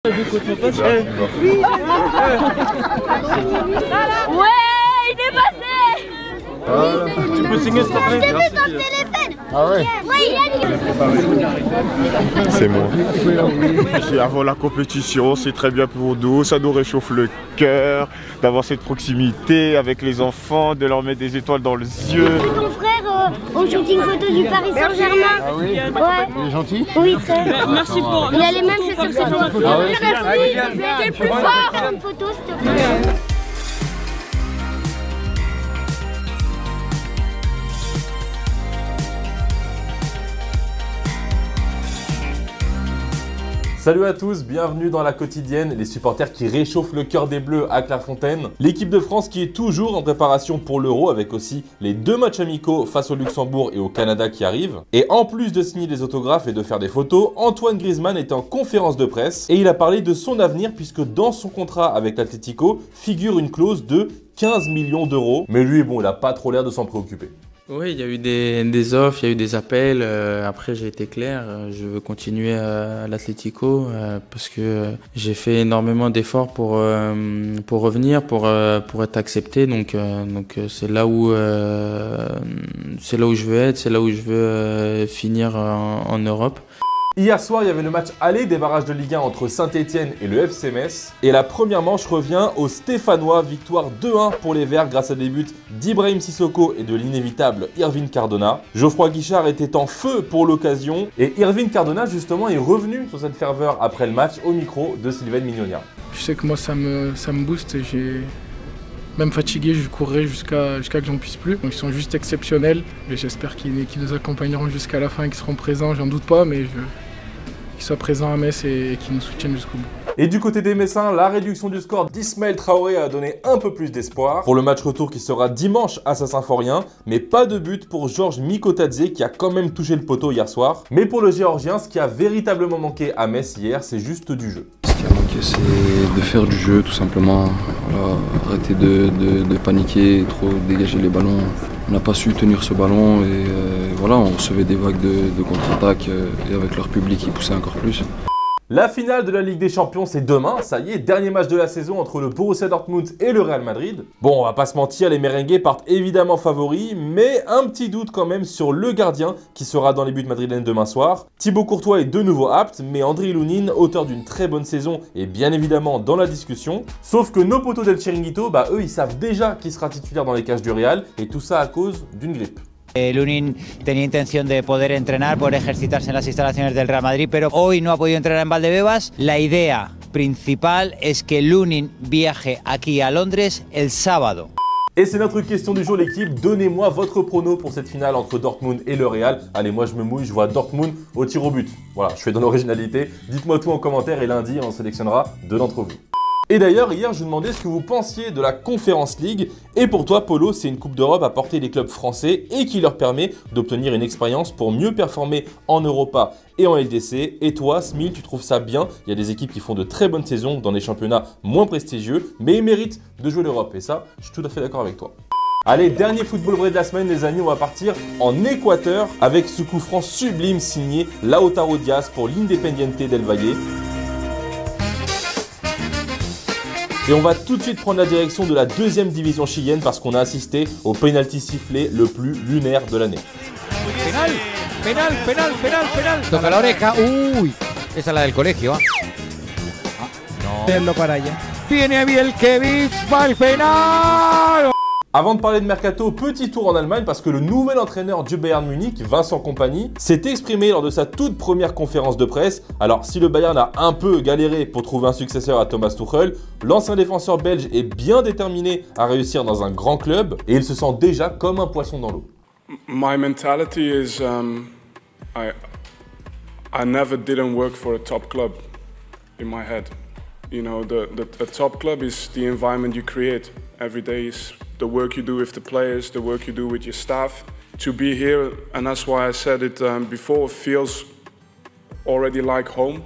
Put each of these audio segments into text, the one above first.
Ouais, il est passé. Tu peux signer s'il te plaît? Je t'ai vu dans le téléphone. Ah ouais? C'est moi. Et avant la compétition, c'est très bien pour nous, ça nous réchauffe le cœur d'avoir cette proximité avec les enfants, de leur mettre des étoiles dans les yeux. Ton frère au shooting photo du Paris Saint-Germain. Ah oui? Ouais. Il est gentil? Oui, très. Merci pour. Il a les mêmes chaussures que toi. Ah oui? Merci. T'es le plus fort. Faire une photo, s'il te plaît. Salut à tous, bienvenue dans la quotidienne, les supporters qui réchauffent le cœur des Bleus à Clairefontaine. L'équipe de France qui est toujours en préparation pour l'Euro avec aussi les 2 matchs amicaux face au Luxembourg et au Canada qui arrivent. Et en plus de signer des autographes et de faire des photos, Antoine Griezmann était en conférence de presse et il a parlé de son avenir puisque dans son contrat avec l'Atlético figure une clause de 15 millions d'euros. Mais lui, bon, il a pas trop l'air de s'en préoccuper. Oui, il y a eu des offres, il y a eu des appels. Après, j'ai été clair. Je veux continuer à l'Atlético parce que j'ai fait énormément d'efforts pour revenir, pour être accepté. Donc c'est là où je veux être, c'est là où je veux finir en Europe. Hier soir, il y avait le match aller des barrages de Ligue 1 entre Saint-Etienne et le FC Metz. Et la première manche revient aux Stéphanois, victoire 2-1 pour les Verts grâce à des buts d'Ibrahim Sissoko et de l'inévitable Irving Cardona. Geoffroy Guichard était en feu pour l'occasion et Irving Cardona justement est revenu sur cette ferveur après le match au micro de Sylvain Mignonia. Je sais que moi ça me booste et même fatigué, je courrai jusqu'à que j'en puisse plus. Donc ils sont juste exceptionnels et j'espère qu'ils nous accompagneront jusqu'à la fin et qu'ils seront présents, j'en doute pas, mais qu'ils soient présents à Metz et qu'ils nous soutiennent jusqu'au bout. Et du côté des Messins, la réduction du score d'Ismaël Traoré a donné un peu plus d'espoir pour le match retour qui sera dimanche à Saint-Symphorien, mais pas de but pour Georges Mikotadze qui a quand même touché le poteau hier soir. Mais pour le Géorgien, ce qui a véritablement manqué à Metz hier, c'est juste du jeu. Ce qui a manqué, c'est de faire du jeu tout simplement. Voilà, arrêter de paniquer, trop dégager les ballons. On n'a pas su tenir ce ballon et voilà, on recevait des vagues de contre-attaque et avec leur public ils poussaient encore plus. La finale de la Ligue des Champions, c'est demain, ça y est, dernier match de la saison entre le Borussia Dortmund et le Real Madrid. Bon, on va pas se mentir, les merengues partent évidemment favoris, mais un petit doute quand même sur le gardien qui sera dans les buts madrilènes demain soir. Thibaut Courtois est de nouveau apte, mais Andriy Lunin, auteur d'une très bonne saison, est bien évidemment dans la discussion. Sauf que nos potos del Chiringuito, eux, ils savent déjà qui sera titulaire dans les cages du Real, et tout ça à cause d'une grippe. Lunin tenía intención de poder entrenar, poder ejercitarse en las instalaciones del Real Madrid, pero hoy no ha podido entrenar en Valdebebas. La idea principal es que Lunin viaje aquí a Londres el sábado. Et c'est notre question du jour l'équipe, donnez-moi votre prono pour cette finale entre Dortmund et le Real. Allez, moi je me mouille, je vois Dortmund au tir au but. Voilà, je fais dans l'originalité. Dites-moi tout en commentaire et lundi on sélectionnera 2 d'entre vous. Et d'ailleurs, hier, je vous demandais ce que vous pensiez de la Conference League. Et pour toi, Polo, c'est une Coupe d'Europe à portée des clubs français et qui leur permet d'obtenir une expérience pour mieux performer en Europa et en LDC. Et toi, Smil, tu trouves ça bien? Il y a des équipes qui font de très bonnes saisons dans des championnats moins prestigieux, mais ils méritent de jouer l'Europe. Et ça, je suis tout à fait d'accord avec toi. Allez, dernier football vrai de la semaine, les amis, on va partir en Équateur avec ce coup franc sublime signé Lautaro Diaz pour l'Independiente del Valle. Et on va tout de suite prendre la direction de la 2e division chilienne parce qu'on a assisté au penalty sifflé le plus lunaire de l'année. Penal, penal, penal, penal, penal. Toca la oreja, uy, esa es la del colegio. No. Verlo para allá. Viene Bielkiewicz, va el penal. Avant de parler de Mercato, petit tour en Allemagne parce que le nouvel entraîneur du Bayern Munich, Vincent Kompany, s'est exprimé lors de sa toute première conférence de presse. Alors si le Bayern a un peu galéré pour trouver un successeur à Thomas Tuchel, l'ancien défenseur belge est bien déterminé à réussir dans un grand club et il se sent déjà comme un poisson dans l'eau. My mentality is I never didn't work for a top club in my head. You know, a top club is the environment you create. Every day is the work you do with the players, the work you do with your staff. To be here, and that's why I said it before, feels already like home.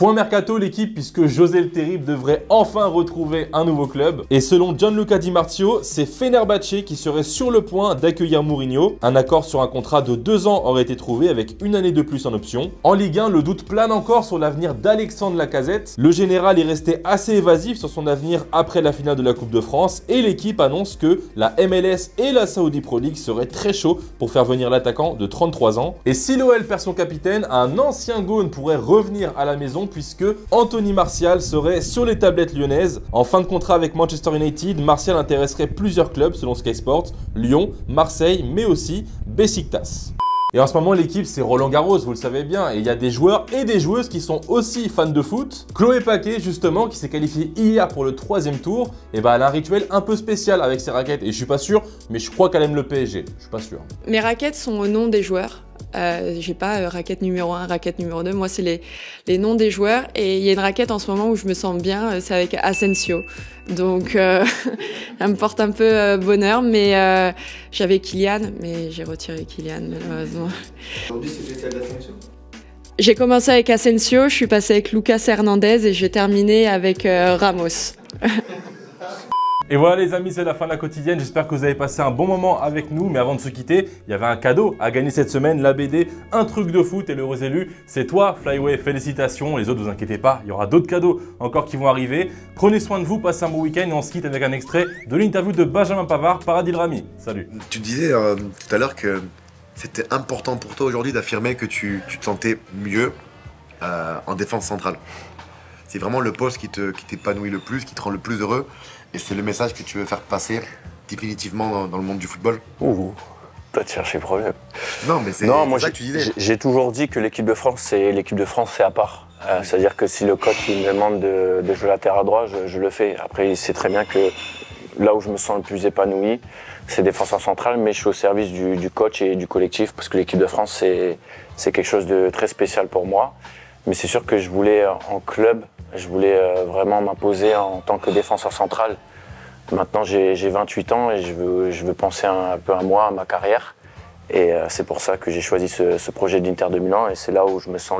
Point mercato l'équipe, puisque José le Terrible devrait enfin retrouver un nouveau club. Et selon Gianluca Di Marzio, c'est Fenerbahçe qui serait sur le point d'accueillir Mourinho. Un accord sur un contrat de 2 ans aurait été trouvé avec 1 année de plus en option. En Ligue 1, le doute plane encore sur l'avenir d'Alexandre Lacazette. Le général est resté assez évasif sur son avenir après la finale de la Coupe de France et l'équipe annonce que la MLS et la Saudi Pro League seraient très chauds pour faire venir l'attaquant de 33 ans. Et si l'OL perd son capitaine, un ancien Gaune pourrait revenir à la maison puisque Anthony Martial serait sur les tablettes lyonnaises. En fin de contrat avec Manchester United, Martial intéresserait plusieurs clubs selon Sky Sports, Lyon, Marseille, mais aussi Besiktas. Et en ce moment, l'équipe, c'est Roland Garros, vous le savez bien. Et il y a des joueurs et des joueuses qui sont aussi fans de foot. Chloé Paquet, justement, qui s'est qualifiée hier pour le 3e tour, et bah, elle a un rituel un peu spécial avec ses raquettes. Et je suis pas sûr, mais je crois qu'elle aime le PSG. Je suis pas sûr. Mes raquettes sont au nom des joueurs. J'ai pas raquette numéro 1, raquette numéro 2. Moi, c'est les noms des joueurs. Et il y a une raquette en ce moment où je me sens bien, c'est avec Asensio. Donc, ça me porte un peu bonheur. Mais j'avais Kylian, mais j'ai retiré Kylian, malheureusement. Aujourd'hui, c'est spécial d'Asensio ? J'ai commencé avec Asensio, je suis passée avec Lucas Hernandez et j'ai terminé avec Ramos. Et voilà les amis, c'est la fin de la quotidienne, j'espère que vous avez passé un bon moment avec nous, mais avant de se quitter, il y avait un cadeau à gagner cette semaine, la BD Un truc de foot et l'heureux élu, c'est toi Flyway, félicitations, les autres vous inquiétez pas, il y aura d'autres cadeaux encore qui vont arriver. Prenez soin de vous, passez un bon week-end et on se quitte avec un extrait de l'interview de Benjamin Pavard par Adil Rami. Salut. Tu disais tout à l'heure que c'était important pour toi aujourd'hui d'affirmer que tu te sentais mieux en défense centrale. C'est vraiment le poste qui t'épanouit le plus, qui te rend le plus heureux. Et c'est le message que tu veux faire passer définitivement dans le monde du football. Ouh, t'as cherché le problème. Non, mais c'est ça que tu disais. J'ai toujours dit que l'équipe de France, c'est à part. C'est-à-dire que si le coach il me demande de jouer latéral droit, je le fais. Après, il sait très bien que là où je me sens le plus épanoui, c'est défenseur central, mais je suis au service du coach et du collectif parce que l'équipe de France, c'est quelque chose de très spécial pour moi. Mais c'est sûr que je voulais en club, je voulais vraiment m'imposer en tant que défenseur central. Maintenant, j'ai 28 ans et je veux penser un peu à moi, à ma carrière. Et c'est pour ça que j'ai choisi ce projet d'Inter de Milan. Et c'est là où je me sens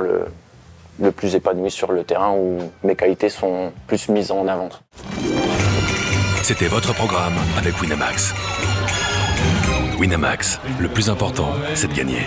le plus épanoui sur le terrain, où mes qualités sont plus mises en avant. C'était votre programme avec Winamax. Winamax, le plus important, c'est de gagner.